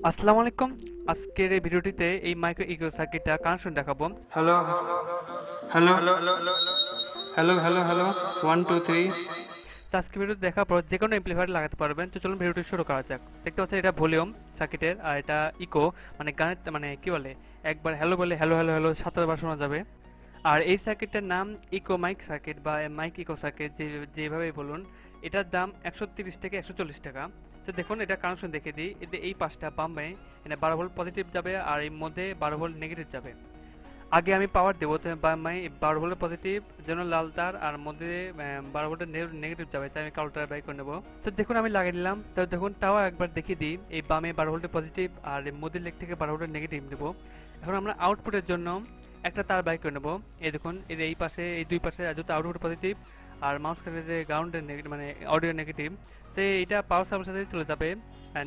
আসসালামু আলাইকুম। আজকের এই ভিডিওটিতে এই মাইক্রো ইকো সার্কিটটা কানেকশন দেখাবো। Hello hello hello hello hello 1 2 3। তো আজকে ভিডিওতে দেখার পর যে কোনো এমপ্লিফায়ার লাগাতে পারবেন। তো চলুন ভিডিওটি শুরু করা যাক। দেখতে পাচ্ছেন এটা ভলিউম সার্কিটের, আর এটা ইকো, মানে গানের মানে কি বলে, একবার হ্যালো বলে হ্যালো হ্যালো হ্যালো 7বার শোনা যাবে। আর এই সার্কিটটার নাম ইকো মাইক সার্কিট বা মাইক ইকো সার্কিট, যেভাবেই বলুন। এটার দাম 130 থেকে 140 টাকা। তো দেখুন এটা কানেকশন দেখে দিই। এতে এই পাশটা বামে মানে 12 ভোল্ট পজিটিভ যাবে, আর এই মধ্যে 12 ভোল্ট নেগেটিভ যাবে। আগে আমি পাওয়ার দেবো, তো বামে 12 ভোল্টের পজিটিভ যেন লাল তার, আর মধ্যে 12 ভোল্টের নেগেটিভ যাবে, তাই আমি কালোটার বাই করে নেবো। তো দেখুন আমি লাগিয়ে নিলাম। তো দেখুন তাও একবার দেখিয়ে দিই। এই বামে 12 ভোল্টের পজিটিভ আর এই মধ্যে লেগ থেকে 12 ভোল্টের নেগেটিভ নেবো। এখন আমরা আউটপুটের জন্য একটা তার বাই করে নেবো। এই দেখুন এই পাশে, এই দুই পাশে যেহেতু আউটপুট পজিটিভ আর মাউস কাটে যে গ্রাউন্ডের নেগেটিভ মানে অডিও নেগেটিভ, তো এইটা পাওয়ার সাপ্লাই সাথে চলে যাবে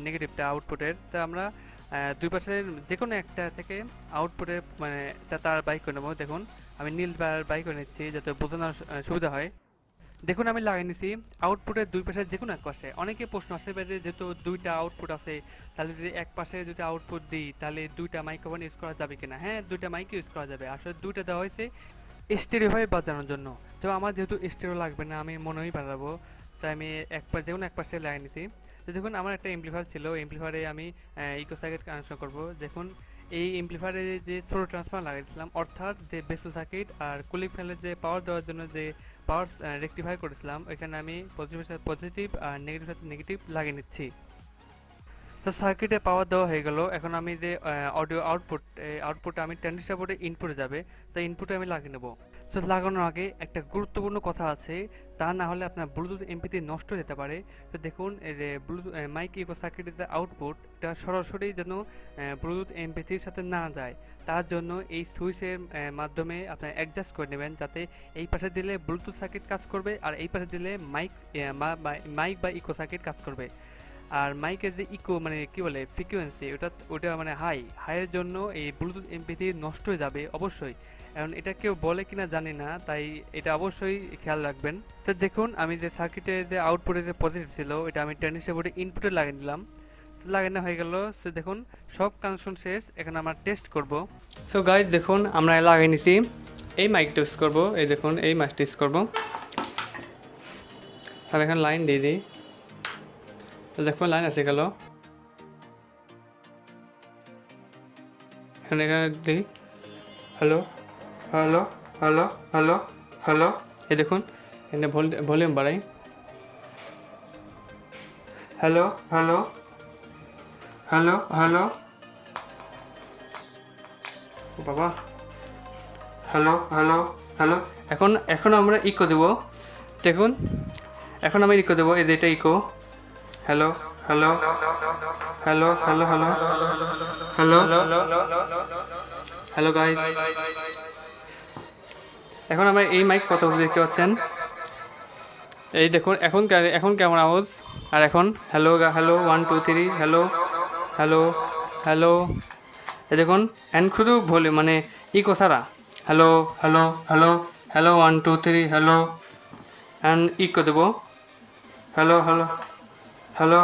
নেগেটিভটা আউটপুটের। তো আমরা দুই পাশের যে কোনো একটা থেকে আউটপুটের মানে তার বাই করে নেবো। দেখুন আমি নীল বাই করে নিচ্ছি যাতে বোঝানোর সুবিধা হয়। দেখুন আমি লাগিয়ে নিছি আউটপুটের দুই পাশে যে কোনো এক পাশে। অনেকে প্রশ্ন আসতে পারে যেহেতু দুইটা আউটপুট আছে, তাহলে যদি এক পাশে যদি আউটপুট দিই তাহলে দুইটা মাইক্রোফোন ইউজ করা যাবে কিনা। হ্যাঁ, দুইটা মাইক ইউজ করা যাবে। আসলে দুইটা দেওয়া হয়েছে স্টেরিও ভাবে বাজানোর জন্য। তো আমার যেহেতু স্টেরিও লাগবে না, আমি মনেই বাজাবো, তাই আমি এক পাশে যে কোনো এক পাশে লাগিয়ে নিছি। তো দেখুন আমার একটা এমপ্লিফায়ার ছিল, এমপ্লিফায়ারে আমি ইকো সার্কিট কানেকশন করব। দেখুন এই এমপ্লিফায়ারে যে ছোট ট্রান্সফর্মার লাগিয়েছিলাম, অর্থাৎ যে বেসো সার্কিট আর কুলিং ফ্যানের যে পাওয়ার দেওয়ার জন্য যে পাওয়ার রেকটিফাই করেছিলাম, ওইখানে আমি পজিটিভের সাথে পজিটিভ আর নেগেটিভের সাথে নেগেটিভ লাগিয়ে নিচ্ছি। তো সার্কিটে পাওয়ার দেওয়া হয়ে গেল। এখন আমি যে অডিও আউটপুট আমি ট্রানজিস্টর বোর্ডে ইনপুটে যাবে, তো ইনপুটে আমি লাগিয়ে নেব। তো লাগানোর আগে একটা গুরুত্বপূর্ণ কথা আছে, তা না হলে আপনার ব্লুটুথ এমপিতে নষ্ট হয়ে যেতে পারে। তো দেখুন এই যে ব্লুটুথ মাইক ইকো সার্কিটের যে আউটপুট, এটা সরাসরি যেন ব্লুটুথ এমপিথির সাথে না যায়, তার জন্য এই সুইচের মাধ্যমে আপনার অ্যাডজাস্ট করে নেবেন, যাতে এই পাশে দিলে ব্লুটুথ সার্কিট কাজ করবে আর এই পাশে দিলে মাইক বা ইকো সার্কিট কাজ করবে। আর মাইকের যে ইকো মানে কি বলে ফ্রিকোয়েন্সি, ওটা মানে হাইয়ের জন্য এই ব্লুটুথ এমপিথি নষ্ট হয়ে যাবে অবশ্যই। এখন এটা কেউ বলে কিনা জানি না, তাই এটা অবশ্যই খেয়াল রাখবেন। তো দেখুন আমি যে সার্কিটের যে আউটপুটে যে পজিটিভ ছিল, এটা আমি ট্রানজিস্টর বোর্ডে ইনপুটে লাগিয়ে নিলাম। লাগানো হয়ে গেল। সো দেখুন সব কানেকশন শেষ, এখন আমরা টেস্ট করব। সো গাইজ দেখুন আমরা লাগিয়ে নিছি। এই মাইকটা ইউজ করবো, এই দেখুন এই মাইকটা ইউজ করবো। আমি এখন লাইন দিয়ে দিই। তো দেখুন লাইন এসে গেল। এখানে দিই hello hello hello hello hello. এই দেখুন এখানে ভলিউম বাড়াই। হ্যালো হ্যালো হ্যালো হ্যালো বাবা হ্যালো হ্যালো হ্যালো। এখন আমরা ইকো দেবো। দেখুন এখন আমি ইকো দেবো। এই যে এটা echo. Hello hello hello hello hello hello hello guys. এখন আমরা এই মাইক কত দেখতে পাচ্ছেন, এই দেখুন এখন কেমন আওয়াজ। আর এখন hello hello 1 2 3 hello hello hello. এই দেখুন অ্যান্ড শুধু ভলিউম মানে ইকো ছাড়া hello hello hello hello 1 2 3 hello and echo দেবো। Hello hello hello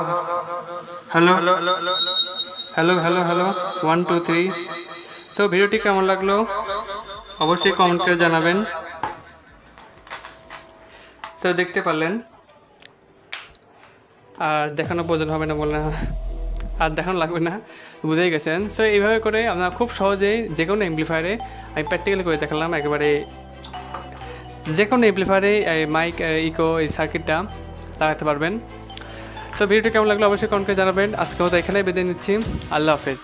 hello hello hello hello 1 2 3। So ভিডিওটি কেমন লাগলো অবশ্যই কমেন্ট করে জানাবেন। সো দেখতে পারলেন, আর দেখানো প্রয়োজন হবে না বললে, আর দেখানো লাগবে না, বুঝেই গেছেন। সো এইভাবে করে আপনারা খুব সহজেই যে কোনো এমপ্লিফায়ারে আমি প্র্যাকটিক্যালি করে দেখালাম, একেবারে যে কোনো এমপ্লিফায়ারে মাইক ইকো এই সার্কিটটা লাগাতে পারবেন। সো ভিডিওটি কেমন লাগলো অবশ্যই কমেন্ট করে জানাবেন। আজকে মতো এখানেই বিদায় নিচ্ছি। আল্লাহ হাফেজ।